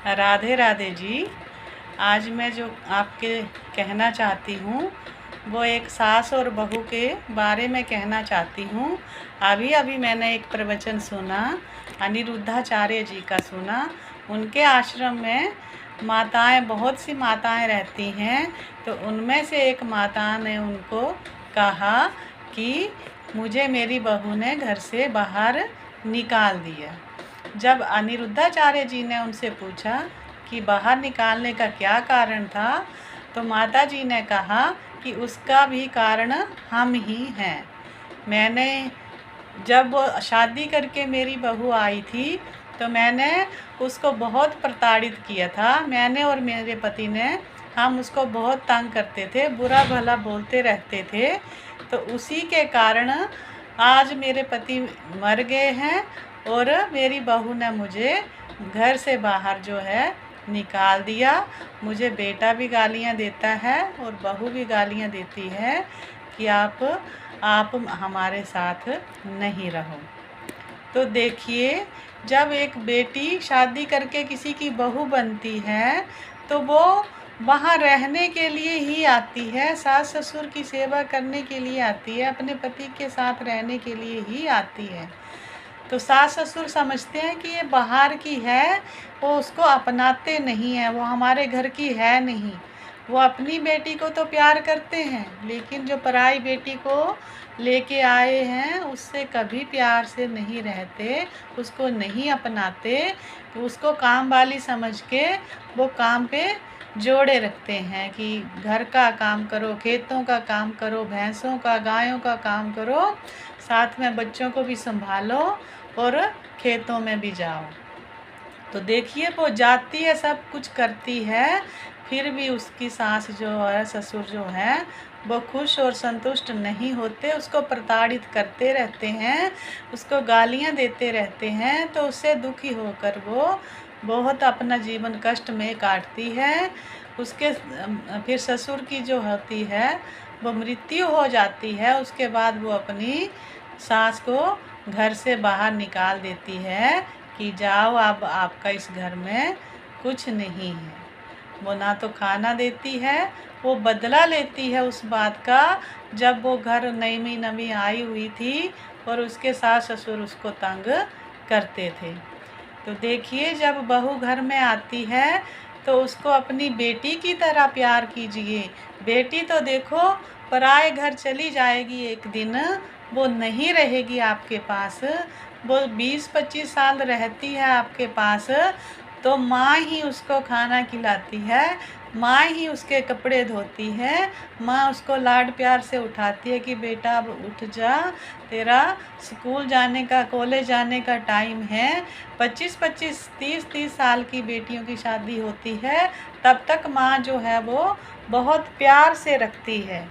राधे राधे जी। आज मैं जो आपके कहना चाहती हूँ वो एक सास और बहू के बारे में कहना चाहती हूँ। अभी अभी मैंने एक प्रवचन सुना, अनिरुद्धाचार्य जी का सुना। उनके आश्रम में माताएं, बहुत सी माताएं रहती हैं, तो उनमें से एक माता ने उनको कहा कि मुझे मेरी बहू ने घर से बाहर निकाल दिया। जब अनिरुद्धाचार्य जी ने उनसे पूछा कि बाहर निकालने का क्या कारण था, तो माता जी ने कहा कि उसका भी कारण हम ही हैं। मैंने जब वो शादी करके मेरी बहू आई थी तो मैंने उसको बहुत प्रताड़ित किया था। मैंने और मेरे पति ने, हम उसको बहुत तंग करते थे, बुरा भला बोलते रहते थे। तो उसी के कारण आज मेरे पति मर गए हैं और मेरी बहू ने मुझे घर से बाहर जो है निकाल दिया। मुझे बेटा भी गालियाँ देता है और बहू भी गालियाँ देती है कि आप हमारे साथ नहीं रहो। तो देखिए, जब एक बेटी शादी करके किसी की बहू बनती है तो वो वहाँ रहने के लिए ही आती है, सास ससुर की सेवा करने के लिए आती है, अपने पति के साथ रहने के लिए ही आती है। तो सास ससुर समझते हैं कि ये बाहर की है, वो उसको अपनाते नहीं हैं, वो हमारे घर की है नहीं। वो अपनी बेटी को तो प्यार करते हैं, लेकिन जो पराई बेटी को लेके आए हैं उससे कभी प्यार से नहीं रहते, उसको नहीं अपनाते। तो उसको काम वाली समझ के वो काम पे जोड़े रखते हैं कि घर का काम करो, खेतों का काम करो, भैंसों का, गायों का काम करो, साथ में बच्चों को भी संभालो और खेतों में भी जाओ। तो देखिए, वो जाती है, सब कुछ करती है, फिर भी उसकी सास जो है, ससुर जो है, वो खुश और संतुष्ट नहीं होते, उसको प्रताड़ित करते रहते हैं, उसको गालियाँ देते रहते हैं। तो उससे दुखी होकर वो बहुत अपना जीवन कष्ट में काटती है। उसके फिर ससुर की जो होती है वो मृत्यु हो जाती है। उसके बाद वो अपनी सास को घर से बाहर निकाल देती है कि जाओ, अब आपका इस घर में कुछ नहीं है। वो ना तो खाना देती है, वो बदला लेती है उस बात का जब वो घर नई नवी आई हुई थी और उसके सास ससुर उसको तंग करते थे। तो देखिए, जब बहू घर में आती है तो उसको अपनी बेटी की तरह प्यार कीजिए। बेटी तो देखो पराए घर चली जाएगी एक दिन, वो नहीं रहेगी आपके पास। वो 20-25 साल रहती है आपके पास, तो माँ ही उसको खाना खिलाती है, माँ ही उसके कपड़े धोती है, माँ उसको लाड प्यार से उठाती है कि बेटा अब उठ जा, तेरा स्कूल जाने का, कॉलेज जाने का टाइम है। 25-25, 30-30 साल की बेटियों की शादी होती है, तब तक माँ जो है वो बहुत प्यार से रखती है,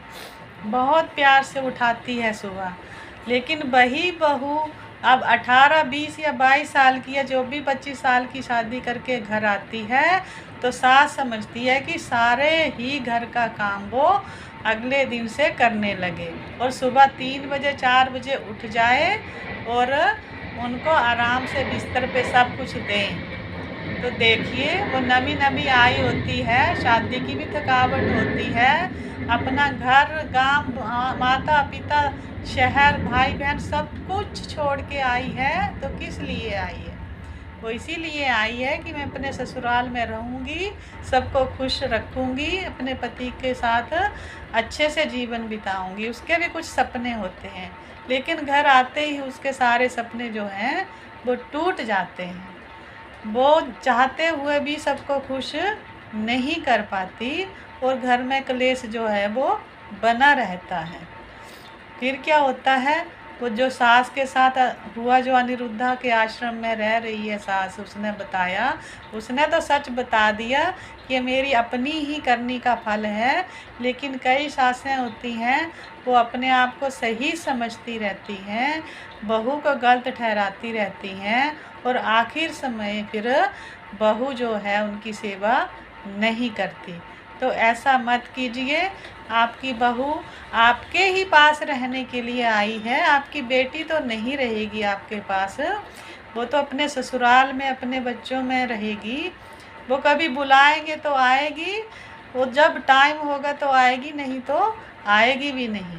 बहुत प्यार से उठाती है सुबह। लेकिन वही बहू अब 18, 20 या 22 साल की या जो भी 25 साल की शादी करके घर आती है, तो सास समझती है कि सारे ही घर का काम वो अगले दिन से करने लगे और सुबह 3 बजे 4 बजे उठ जाए और उनको आराम से बिस्तर पे सब कुछ दें। तो देखिए, वो नवी नवी आई होती है, शादी की भी थकावट होती है, अपना घर, गांव, माता पिता, शहर, भाई बहन सब कुछ छोड़ के आई है। तो किस लिए आई है? वो इसीलिए आई है कि मैं अपने ससुराल में रहूँगी, सबको खुश रखूँगी, अपने पति के साथ अच्छे से जीवन बिताऊँगी। उसके भी कुछ सपने होते हैं, लेकिन घर आते ही उसके सारे सपने जो हैं वो टूट जाते हैं। वो चाहते हुए भी सबको खुश नहीं कर पाती और घर में क्लेश जो है वो बना रहता है। फिर क्या होता है, वो जो सास के साथ हुआ, जो अनिरुद्धा के आश्रम में रह रही है सास, उसने बताया, उसने तो सच बता दिया कि मेरी अपनी ही करनी का फल है। लेकिन कई सासें होती हैं, वो अपने आप को सही समझती रहती हैं, बहू को गलत ठहराती रहती हैं और आखिर समय फिर बहू जो है उनकी सेवा नहीं करती। तो ऐसा मत कीजिए। आपकी बहू आपके ही पास रहने के लिए आई है, आपकी बेटी तो नहीं रहेगी आपके पास, वो तो अपने ससुराल में अपने बच्चों में रहेगी। वो कभी बुलाएंगे तो आएगी, वो जब टाइम होगा तो आएगी, नहीं तो आएगी भी नहीं।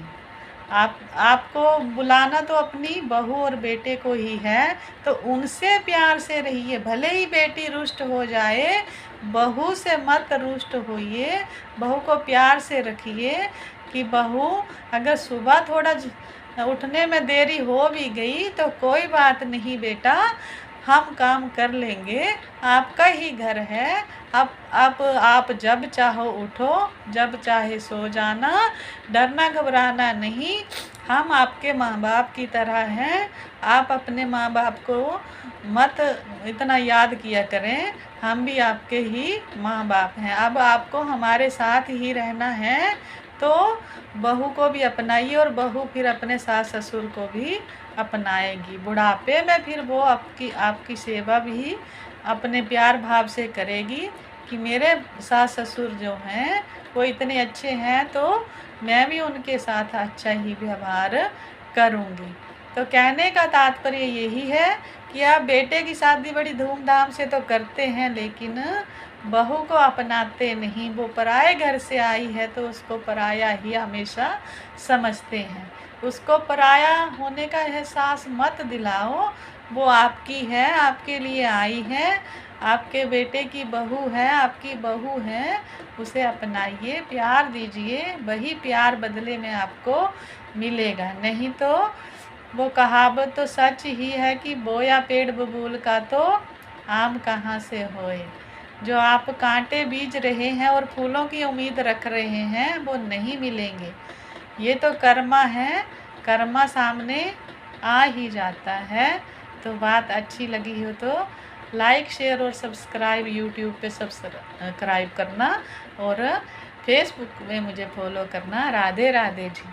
आपको बुलाना तो अपनी बहू और बेटे को ही है, तो उनसे प्यार से रहिए। भले ही बेटी रुष्ट हो जाए, बहू से मत रुष्ट होइए, बहू को प्यार से रखिए। कि बहू अगर सुबह थोड़ा उठने में देरी हो भी गई तो कोई बात नहीं बेटा, हम काम कर लेंगे, आपका ही घर है। अब आप जब चाहो उठो, जब चाहे सो जाना, डरना घबराना नहीं। हम आपके माँ बाप की तरह हैं, आप अपने माँ बाप को मत इतना याद किया करें, हम भी आपके ही माँ बाप हैं। अब आपको हमारे साथ ही रहना है, तो बहू को भी अपनाइए और बहू फिर अपने सास ससुर को भी अपनाएगी। बुढ़ापे में फिर वो आपकी सेवा भी अपने प्यार भाव से करेगी कि मेरे सास ससुर जो हैं वो इतने अच्छे हैं, तो मैं भी उनके साथ अच्छा ही व्यवहार करूँगी। तो कहने का तात्पर्य यही है कि आप बेटे की शादी बड़ी धूमधाम से तो करते हैं, लेकिन बहू को अपनाते नहीं। वो पराए घर से आई है तो उसको पराया ही हमेशा समझते हैं। उसको पराया होने का एहसास मत दिलाओ, वो आपकी है, आपके लिए आई है, आपके बेटे की बहू है, आपकी बहू है। उसे अपनाइए, प्यार दीजिए, वही प्यार बदले में आपको मिलेगा। नहीं तो वो कहावत तो सच ही है कि बोया पेड़ बबूल का तो आम कहाँ से होए। जो आप कांटे बीज रहे हैं और फूलों की उम्मीद रख रहे हैं, वो नहीं मिलेंगे। ये तो कर्मा है, कर्मा सामने आ ही जाता है। तो बात अच्छी लगी हो तो लाइक शेयर और सब्सक्राइब, यूट्यूब पे सब्सक्राइब करना और फेसबुक में मुझे फॉलो करना। राधे राधे जी।